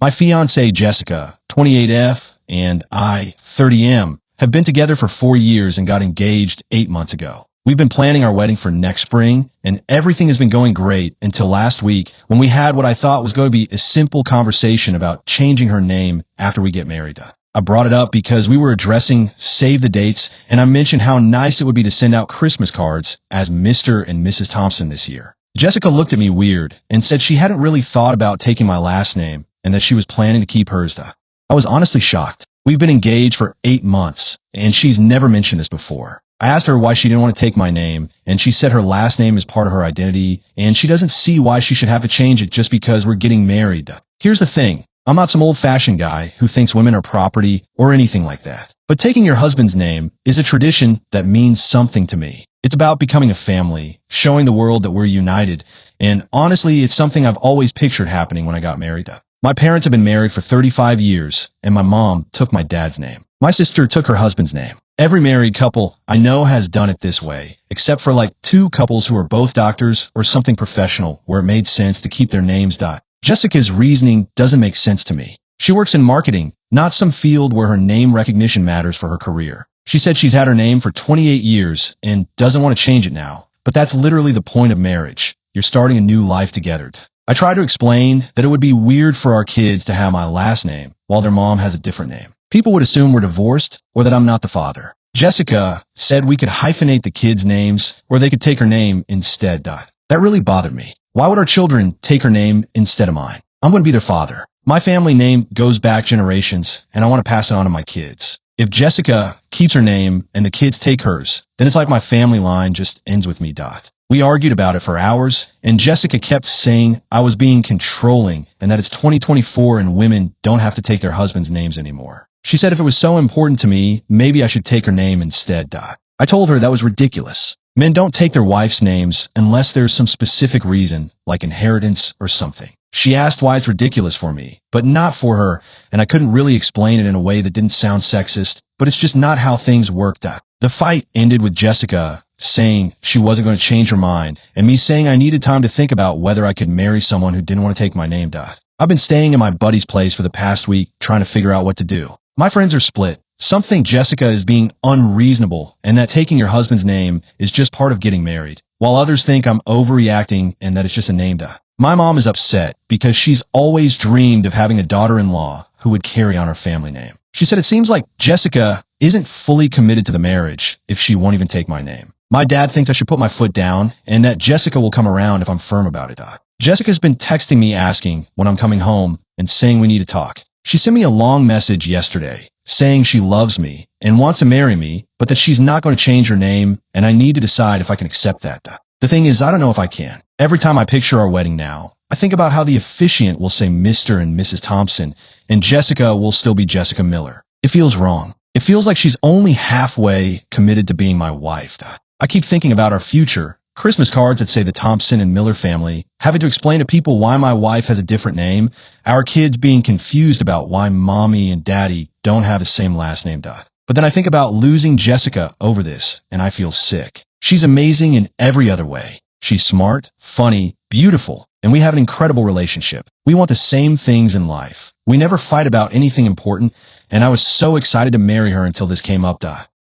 My fiancé Jessica, 28F, and I, 30M, have been together for 4 years and got engaged 8 months ago. We've been planning our wedding for next spring, and everything has been going great until last week when we had what I thought was going to be a simple conversation about changing her name after we get married. I brought it up because we were addressing save the dates, and I mentioned how nice it would be to send out Christmas cards as Mr. and Mrs. Thompson this year. Jessica looked at me weird and said she hadn't really thought about taking my last name and that she was planning to keep hers. I was honestly shocked. We've been engaged for 8 months, and she's never mentioned this before. I asked her why she didn't want to take my name, and she said her last name is part of her identity, and she doesn't see why she should have to change it just because we're getting married. Here's the thing. I'm not some old-fashioned guy who thinks women are property or anything like that. But taking your husband's name is a tradition that means something to me. It's about becoming a family, showing the world that we're united, and honestly, it's something I've always pictured happening when I got married. My parents have been married for 35 years, and my mom took my dad's name. My sister took her husband's name. Every married couple I know has done it this way, except for like 2 couples who are both doctors or something professional where it made sense to keep their names. Jessica's reasoning doesn't make sense to me. She works in marketing, not some field where her name recognition matters for her career. She said she's had her name for 28 years and doesn't want to change it now, but that's literally the point of marriage. You're starting a new life together. I tried to explain that it would be weird for our kids to have my last name while their mom has a different name. People would assume we're divorced or that I'm not the father. Jessica said we could hyphenate the kids' names or they could take her name instead. That really bothered me. Why would our children take her name instead of mine? I'm going to be their father. My family name goes back generations, and I want to pass it on to my kids. If Jessica keeps her name and the kids take hers, then it's like my family line just ends with me. We argued about it for hours, and Jessica kept saying I was being controlling and that it's 2024 and women don't have to take their husbands' names anymore. She said if it was so important to me, maybe I should take her name instead. I told her that was ridiculous. Men don't take their wife's names unless there's some specific reason, like inheritance or something. She asked why it's ridiculous for me, but not for her, and I couldn't really explain it in a way that didn't sound sexist, but it's just not how things worked. The fight ended with Jessica saying she wasn't going to change her mind, and me saying I needed time to think about whether I could marry someone who didn't want to take my name. I've been staying in my buddy's place for the past week trying to figure out what to do. My friends are split. Some think Jessica is being unreasonable and that taking your husband's name is just part of getting married, while others think I'm overreacting and that it's just a name. My mom is upset because she's always dreamed of having a daughter-in-law who would carry on her family name. She said it seems like Jessica isn't fully committed to the marriage if she won't even take my name. My dad thinks I should put my foot down and that Jessica will come around if I'm firm about it. Jessica's been texting me asking when I'm coming home and saying we need to talk. She sent me a long message yesterday saying she loves me and wants to marry me, but that she's not going to change her name, and I need to decide if I can accept that. The thing is, I don't know if I can. Every time I picture our wedding now, I think about how the officiant will say Mr. and Mrs. Thompson, and Jessica will still be Jessica Miller. It feels wrong. It feels like she's only halfway committed to being my wife. I keep thinking about our future. Christmas cards that say the Thompson and Miller family, having to explain to people why my wife has a different name, our kids being confused about why mommy and daddy don't have the same last name. But then I think about losing Jessica over this, and I feel sick. She's amazing in every other way. She's smart, funny, beautiful, and we have an incredible relationship. We want the same things in life. We never fight about anything important, and I was so excited to marry her until this came up.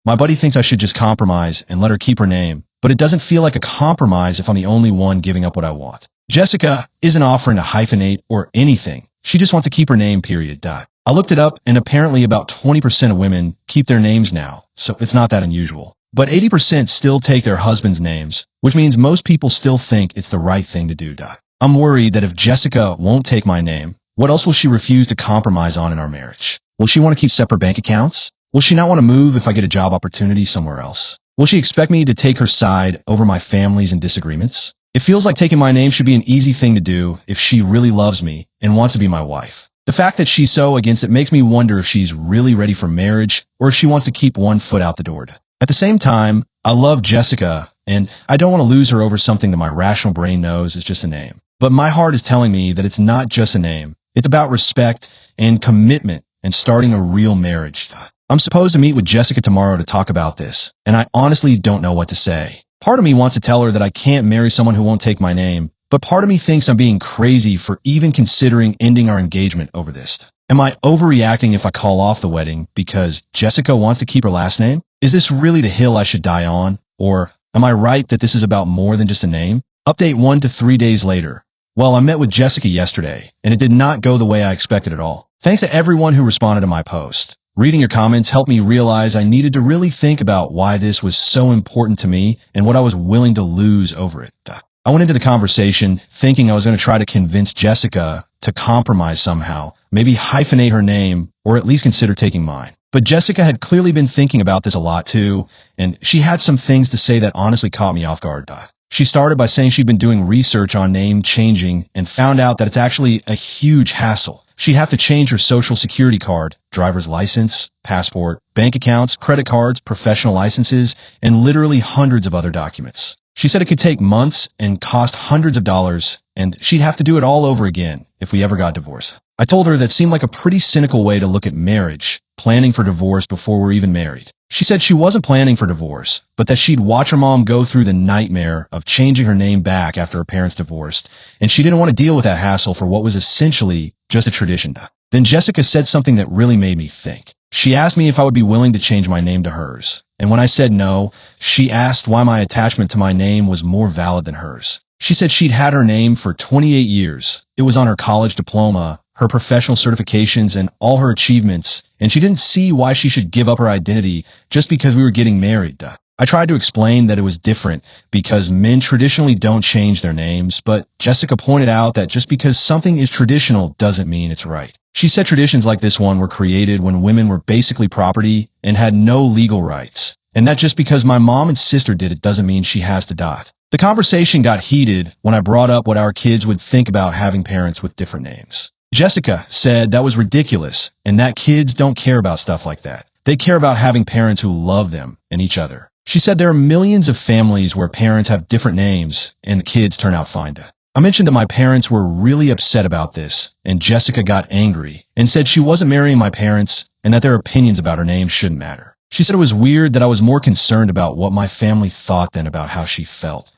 My buddy thinks I should just compromise and let her keep her name, but it doesn't feel like a compromise if I'm the only one giving up what I want. Jessica isn't offering to hyphenate or anything. She just wants to keep her name, period. I looked it up, and apparently about 20% of women keep their names now, so it's not that unusual. But 80% still take their husband's names, which means most people still think it's the right thing to do. I'm worried that if Jessica won't take my name, what else will she refuse to compromise on in our marriage? Will she want to keep separate bank accounts? Will she not want to move if I get a job opportunity somewhere else? Will she expect me to take her side over my families and disagreements? It feels like taking my name should be an easy thing to do if she really loves me and wants to be my wife. The fact that she's so against it makes me wonder if she's really ready for marriage or if she wants to keep one foot out the door. At the same time, I love Jessica, and I don't want to lose her over something that my rational brain knows is just a name. But my heart is telling me that it's not just a name. It's about respect and commitment and starting a real marriage. I'm supposed to meet with Jessica tomorrow to talk about this, and I honestly don't know what to say. Part of me wants to tell her that I can't marry someone who won't take my name, But part of me thinks I'm being crazy for even considering ending our engagement over this. Am I overreacting if I call off the wedding because Jessica wants to keep her last name? Is this really the hill I should die on? Or am I right that this is about more than just a name? Update 1 to 3 days later. Well, I met with Jessica yesterday, and it did not go the way I expected at all. Thanks to everyone who responded to my post. Reading your comments helped me realize I needed to really think about why this was so important to me and what I was willing to lose over it. I went into the conversation thinking I was going to try to convince Jessica to compromise somehow, maybe hyphenate her name, or at least consider taking mine. But Jessica had clearly been thinking about this a lot too, and she had some things to say that honestly caught me off guard. She started by saying she'd been doing research on name changing and found out that it's actually a huge hassle. She'd have to change her social security card, driver's license, passport, bank accounts, credit cards, professional licenses, and literally hundreds of other documents. She said it could take months and cost hundreds of dollars, and she'd have to do it all over again if we ever got divorced. I told her that seemed like a pretty cynical way to look at marriage, planning for divorce before we're even married. She said she wasn't planning for divorce, but that she'd watch her mom go through the nightmare of changing her name back after her parents divorced, and she didn't want to deal with that hassle for what was essentially just a tradition. Then Jessica said something that really made me think. She asked me if I would be willing to change my name to hers, and when I said no, she asked why my attachment to my name was more valid than hers. She said she'd had her name for 28 years. It was on her college diploma, her professional certifications, and all her achievements, and she didn't see why she should give up her identity just because we were getting married. I tried to explain that it was different because men traditionally don't change their names, but Jessica pointed out that just because something is traditional doesn't mean it's right. She said traditions like this one were created when women were basically property and had no legal rights, and that just because my mom and sister did it doesn't mean she has to. The conversation got heated when I brought up what our kids would think about having parents with different names. Jessica said that was ridiculous and that kids don't care about stuff like that. They care about having parents who love them and each other. She said there are millions of families where parents have different names and the kids turn out fine. I mentioned that my parents were really upset about this, and Jessica got angry and said she wasn't marrying my parents and that their opinions about her name shouldn't matter. She said it was weird that I was more concerned about what my family thought than about how she felt.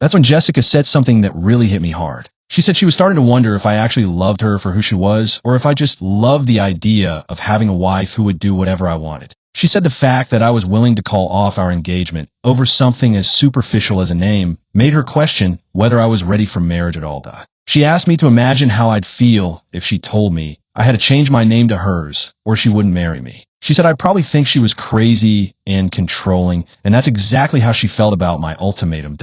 That's when Jessica said something that really hit me hard. She said she was starting to wonder if I actually loved her for who she was, or if I just loved the idea of having a wife who would do whatever I wanted. She said the fact that I was willing to call off our engagement over something as superficial as a name made her question whether I was ready for marriage at all. She asked me to imagine how I'd feel if she told me I had to change my name to hers or she wouldn't marry me. She said I'd probably think she was crazy and controlling, and that's exactly how she felt about my ultimatum.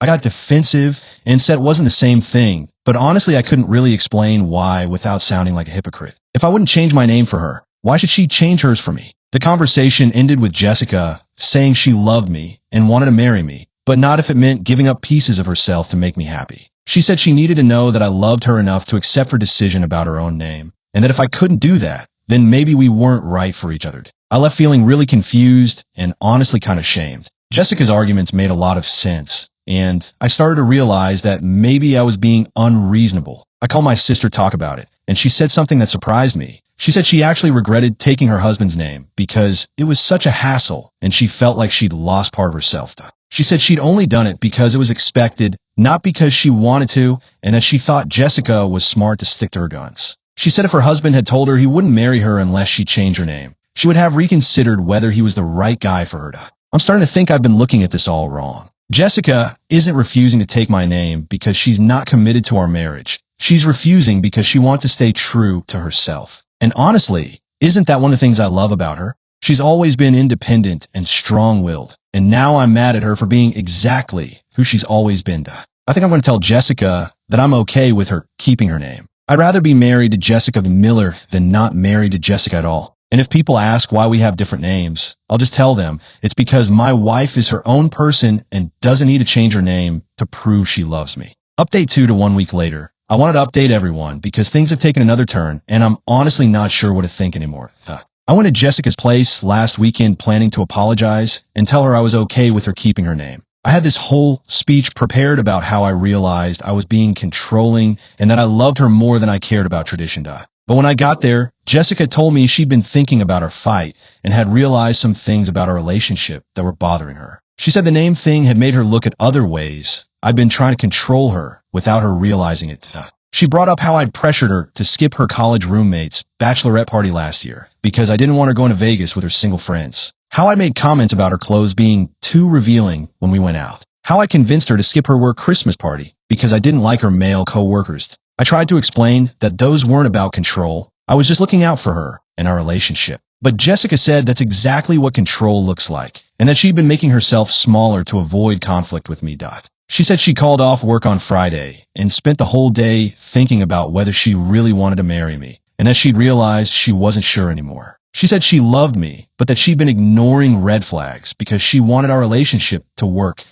I got defensive and said it wasn't the same thing, but honestly I couldn't really explain why without sounding like a hypocrite. If I wouldn't change my name for her, why should she change hers for me? The conversation ended with Jessica saying she loved me and wanted to marry me, but not if it meant giving up pieces of herself to make me happy. She said she needed to know that I loved her enough to accept her decision about her own name, and that if I couldn't do that, then maybe we weren't right for each other. I left feeling really confused and honestly kind of shamed. Jessica's arguments made a lot of sense, and I started to realize that maybe I was being unreasonable. I called my sister to talk about it, and she said something that surprised me. She said she actually regretted taking her husband's name because it was such a hassle and she felt like she'd lost part of herself. She said she'd only done it because it was expected, not because she wanted to, and that she thought Jessica was smart to stick to her guns. She said if her husband had told her he wouldn't marry her unless she changed her name, she would have reconsidered whether he was the right guy for her. I'm starting to think I've been looking at this all wrong. Jessica isn't refusing to take my name because she's not committed to our marriage. She's refusing because she wants to stay true to herself. And honestly, isn't that one of the things I love about her? She's always been independent and strong-willed, and now I'm mad at her for being exactly who she's always been. I think I'm going to tell Jessica that I'm okay with her keeping her name. I'd rather be married to Jessica Miller than not married to Jessica at all. And if people ask why we have different names, I'll just tell them it's because my wife is her own person and doesn't need to change her name to prove she loves me. Update 2 to 1 week later. I wanted to update everyone because things have taken another turn, and I'm honestly not sure what to think anymore. I went to Jessica's place last weekend planning to apologize and tell her I was okay with her keeping her name. I had this whole speech prepared about how I realized I was being controlling and that I loved her more than I cared about tradition. But when I got there, Jessica told me she'd been thinking about our fight and had realized some things about our relationship that were bothering her. She said the name thing had made her look at other ways I'd been trying to control her without her realizing it. She brought up how I'd pressured her to skip her college roommate's bachelorette party last year because I didn't want her going to Vegas with her single friends. How I made comments about her clothes being too revealing when we went out. How I convinced her to skip her work Christmas party because I didn't like her male co-workers. I tried to explain that those weren't about control. I was just looking out for her and our relationship. But Jessica said that's exactly what control looks like, and that she'd been making herself smaller to avoid conflict with me. She said she called off work on Friday and spent the whole day thinking about whether she really wanted to marry me, and that she'd realized she wasn't sure anymore. She said she loved me, but that she'd been ignoring red flags because she wanted our relationship to work.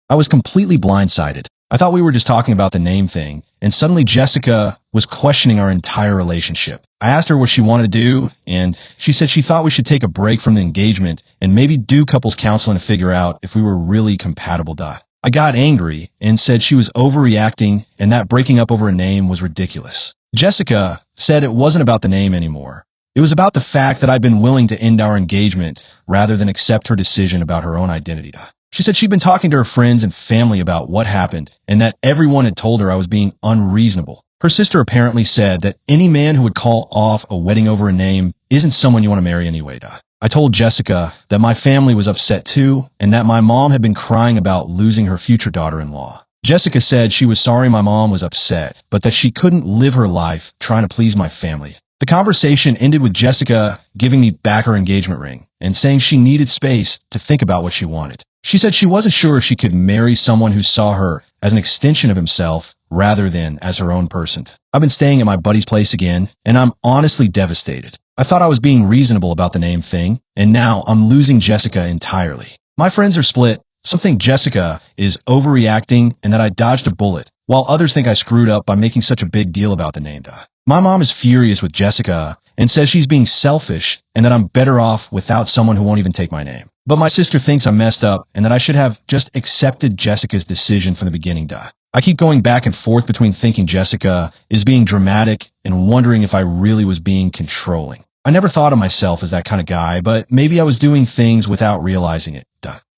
I was completely blindsided. I thought we were just talking about the name thing, and suddenly Jessica was questioning our entire relationship. I asked her what she wanted to do, and she said she thought we should take a break from the engagement and maybe do couples counseling to figure out if we were really compatible. I got angry and said she was overreacting and that breaking up over a name was ridiculous. Jessica said it wasn't about the name anymore. It was about the fact that I'd been willing to end our engagement rather than accept her decision about her own identity. She said she'd been talking to her friends and family about what happened and that everyone had told her I was being unreasonable. Her sister apparently said that any man who would call off a wedding over a name isn't someone you want to marry anyway. I told Jessica that my family was upset too and that my mom had been crying about losing her future daughter-in-law. Jessica said she was sorry my mom was upset, but that she couldn't live her life trying to please my family. The conversation ended with Jessica giving me back her engagement ring and saying she needed space to think about what she wanted. She said she wasn't sure if she could marry someone who saw her as an extension of himself rather than as her own person. I've been staying at my buddy's place again, and I'm honestly devastated. I thought I was being reasonable about the name thing, and now I'm losing Jessica entirely. My friends are split. Some think Jessica is overreacting and that I dodged a bullet, while others think I screwed up by making such a big deal about the name. My mom is furious with Jessica and says she's being selfish and that I'm better off without someone who won't even take my name. But my sister thinks I'm messed up and that I should have just accepted Jessica's decision from the beginning. I keep going back and forth between thinking Jessica is being dramatic and wondering if I really was being controlling. I never thought of myself as that kind of guy, but maybe I was doing things without realizing it.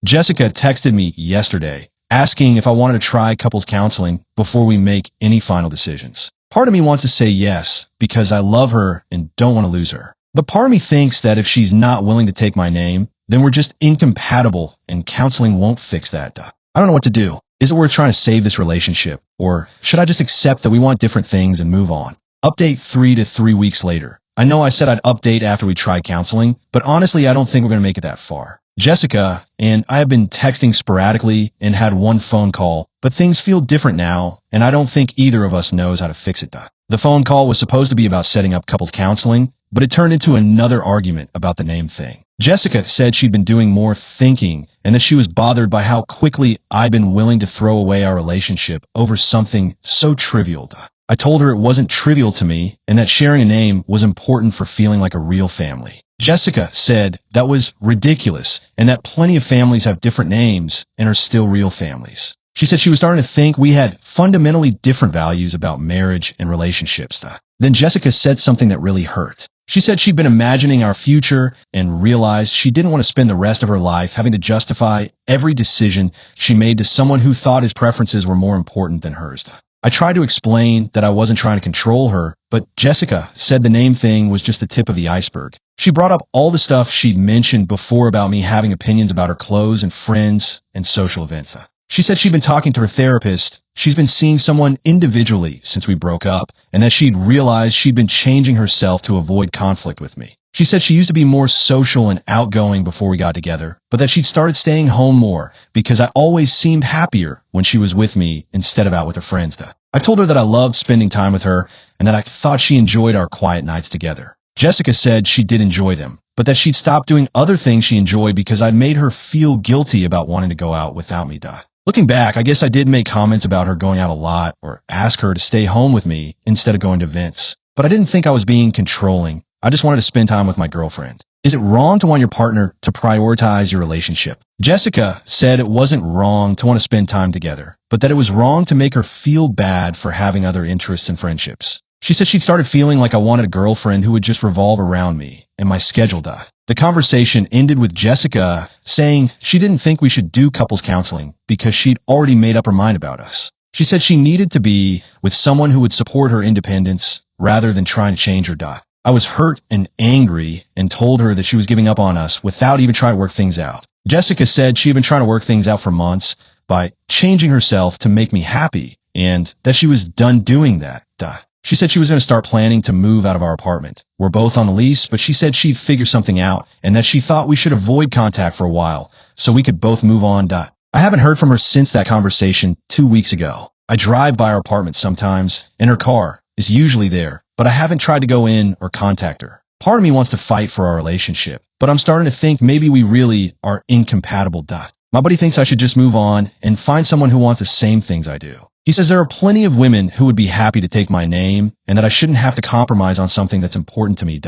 Jessica texted me yesterday asking if I wanted to try couples counseling before we make any final decisions. Part of me wants to say yes because I love her and don't want to lose her. But part of me thinks that if she's not willing to take my name, then we're just incompatible and counseling won't fix that. I don't know what to do. Is it worth trying to save this relationship? Or should I just accept that we want different things and move on? Update 3 to 3 weeks later. I know I said I'd update after we try counseling, but honestly, I don't think we're going to make it that far. Jessica and I have been texting sporadically and had one phone call, but things feel different now, and I don't think either of us knows how to fix it. The phone call was supposed to be about setting up couples counseling, but it turned into another argument about the name thing. Jessica said she'd been doing more thinking and that she was bothered by how quickly I'd been willing to throw away our relationship over something so trivial. I told her it wasn't trivial to me and that sharing a name was important for feeling like a real family. Jessica said that was ridiculous and that plenty of families have different names and are still real families. She said she was starting to think we had fundamentally different values about marriage and relationships. Then Jessica said something that really hurt. She said she'd been imagining our future and realized she didn't want to spend the rest of her life having to justify every decision she made to someone who thought his preferences were more important than hers. I tried to explain that I wasn't trying to control her, but Jessica said the name thing was just the tip of the iceberg. She brought up all the stuff she'd mentioned before about me having opinions about her clothes and friends and social events. She said she'd been talking to her therapist. She's been seeing someone individually since we broke up, and that she'd realized she'd been changing herself to avoid conflict with me. She said she used to be more social and outgoing before we got together, but that she'd started staying home more because I always seemed happier when she was with me instead of out with her friends. I told her that I loved spending time with her and that I thought she enjoyed our quiet nights together. Jessica said she did enjoy them, but that she'd stopped doing other things she enjoyed because I made her feel guilty about wanting to go out without me. Looking back, I guess I did make comments about her going out a lot or ask her to stay home with me instead of going to events, but I didn't think I was being controlling. I just wanted to spend time with my girlfriend. Is it wrong to want your partner to prioritize your relationship? Jessica said it wasn't wrong to want to spend time together, but that it was wrong to make her feel bad for having other interests and friendships. She said she'd started feeling like I wanted a girlfriend who would just revolve around me and my schedule. The conversation ended with Jessica saying she didn't think we should do couples counseling because she'd already made up her mind about us. She said she needed to be with someone who would support her independence rather than trying to change her. I was hurt and angry and told her that she was giving up on us without even trying to work things out. Jessica said she had been trying to work things out for months by changing herself to make me happy and that she was done doing that. She said she was going to start planning to move out of our apartment. We're both on the lease, but she said she'd figure something out and that she thought we should avoid contact for a while so we could both move on. I haven't heard from her since that conversation 2 weeks ago. I drive by our apartment sometimes, and her car is usually there, but I haven't tried to go in or contact her. Part of me wants to fight for our relationship, but I'm starting to think maybe we really are incompatible. My buddy thinks I should just move on and find someone who wants the same things I do. He says there are plenty of women who would be happy to take my name and that I shouldn't have to compromise on something that's important to me.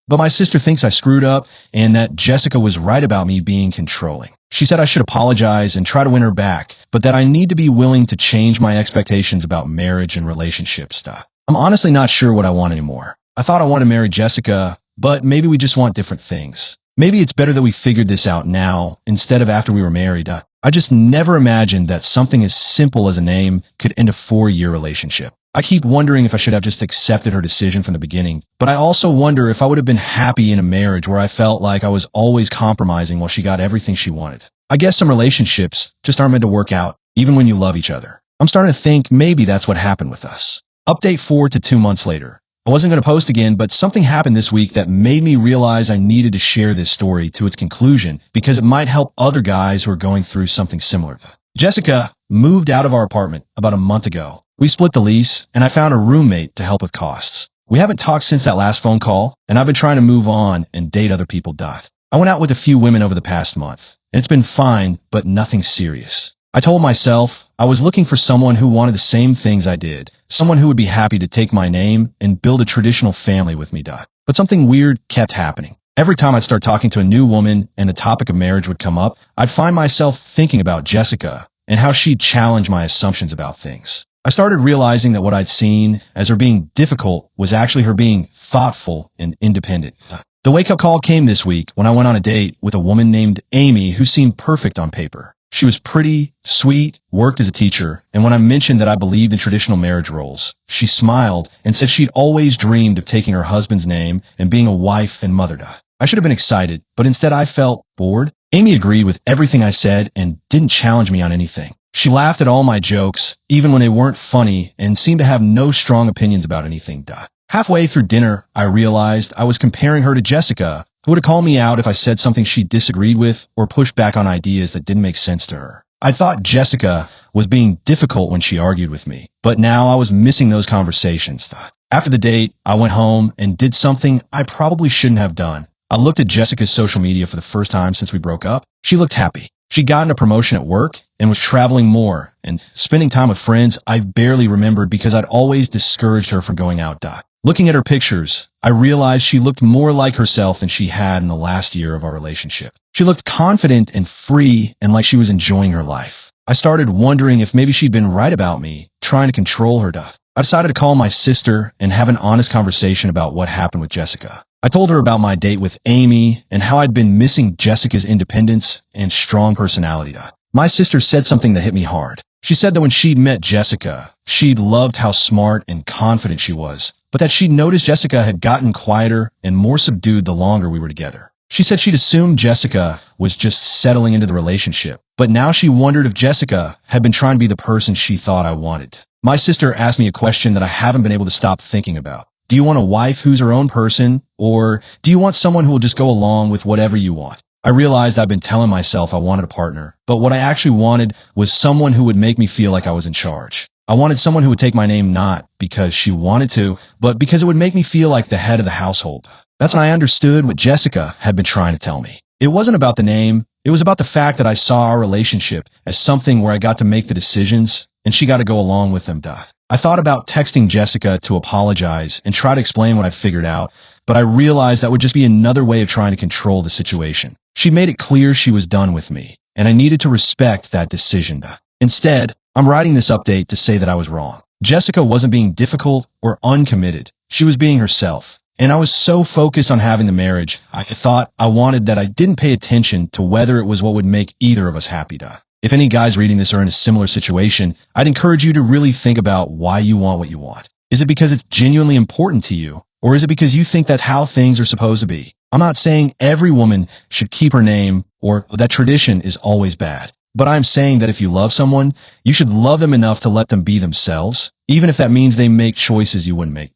But my sister thinks I screwed up and that Jessica was right about me being controlling. She said I should apologize and try to win her back, but that I need to be willing to change my expectations about marriage and relationships. I'm honestly not sure what I want anymore. I thought I wanted to marry Jessica, but maybe we just want different things. Maybe it's better that we figured this out now instead of after we were married. I just never imagined that something as simple as a name could end a 4-year relationship. I keep wondering if I should have just accepted her decision from the beginning, but I also wonder if I would have been happy in a marriage where I felt like I was always compromising while she got everything she wanted. I guess some relationships just aren't meant to work out, even when you love each other. I'm starting to think maybe that's what happened with us. Update 4 to 2 months later. I wasn't going to post again, but something happened this week that made me realize I needed to share this story to its conclusion because it might help other guys who are going through something similar. Jessica moved out of our apartment about a month ago. We split the lease, and I found a roommate to help with costs. We haven't talked since that last phone call, and I've been trying to move on and date other people. I went out with a few women over the past month, and it's been fine, but nothing serious. I told myself I was looking for someone who wanted the same things I did, someone who would be happy to take my name and build a traditional family with me. But something weird kept happening. Every time I'd start talking to a new woman and the topic of marriage would come up, I'd find myself thinking about Jessica and how she'd challenge my assumptions about things. I started realizing that what I'd seen as her being difficult was actually her being thoughtful and independent. The wake-up call came this week when I went on a date with a woman named Amy who seemed perfect on paper. She was pretty, sweet, worked as a teacher, and when I mentioned that I believed in traditional marriage roles, she smiled and said she'd always dreamed of taking her husband's name and being a wife and mother. I should have been excited, but instead I felt bored. Amy agreed with everything I said and didn't challenge me on anything. She laughed at all my jokes, even when they weren't funny, and seemed to have no strong opinions about anything. Halfway through dinner, I realized I was comparing her to Jessica, who would have called me out if I said something she disagreed with or pushed back on ideas that didn't make sense to her. I thought Jessica was being difficult when she argued with me, but now I was missing those conversations. After the date, I went home and did something I probably shouldn't have done. I looked at Jessica's social media for the first time since we broke up. She looked happy. She'd gotten a promotion at work and was traveling more and spending time with friends I barely remembered because I'd always discouraged her from going out. Looking at her pictures, I realized she looked more like herself than she had in the last year of our relationship. She looked confident and free and like she was enjoying her life. I started wondering if maybe she'd been right about me, trying to control her. I decided to call my sister and have an honest conversation about what happened with Jessica. I told her about my date with Amy and how I'd been missing Jessica's independence and strong personality. My sister said something that hit me hard. She said that when she'd met Jessica, she'd loved how smart and confident she was, but that she'd noticed Jessica had gotten quieter and more subdued the longer we were together. She said she'd assumed Jessica was just settling into the relationship, but now she wondered if Jessica had been trying to be the person she thought I wanted. My sister asked me a question that I haven't been able to stop thinking about. Do you want a wife who's her own person, or do you want someone who will just go along with whatever you want? I realized I'd been telling myself I wanted a partner, but what I actually wanted was someone who would make me feel like I was in charge. I wanted someone who would take my name not because she wanted to, but because it would make me feel like the head of the household. That's when I understood what Jessica had been trying to tell me. It wasn't about the name. It was about the fact that I saw our relationship as something where I got to make the decisions and she got to go along with them. I thought about texting Jessica to apologize and try to explain what I'd figured out, but I realized that would just be another way of trying to control the situation. She made it clear she was done with me, and I needed to respect that decision. Instead, I'm writing this update to say that I was wrong. Jessica wasn't being difficult or uncommitted. She was being herself, And I was so focused on having the marriage, I thought I wanted that I didn't pay attention to whether it was what would make either of us happy. If any guys reading this are in a similar situation, I'd encourage you to really think about why you want what you want. Is it because it's genuinely important to you? Or is it because you think that's how things are supposed to be? I'm not saying every woman should keep her name or that tradition is always bad. But I'm saying that if you love someone, you should love them enough to let them be themselves, even if that means they make choices you wouldn't make.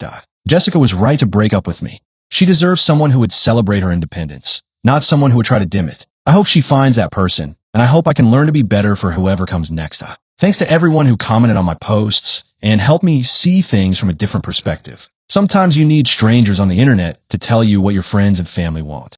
Jessica was right to break up with me. She deserves someone who would celebrate her independence, not someone who would try to dim it. I hope she finds that person, and I hope I can learn to be better for whoever comes next. Thanks to everyone who commented on my posts and helped me see things from a different perspective. Sometimes you need strangers on the internet to tell you what your friends and family want.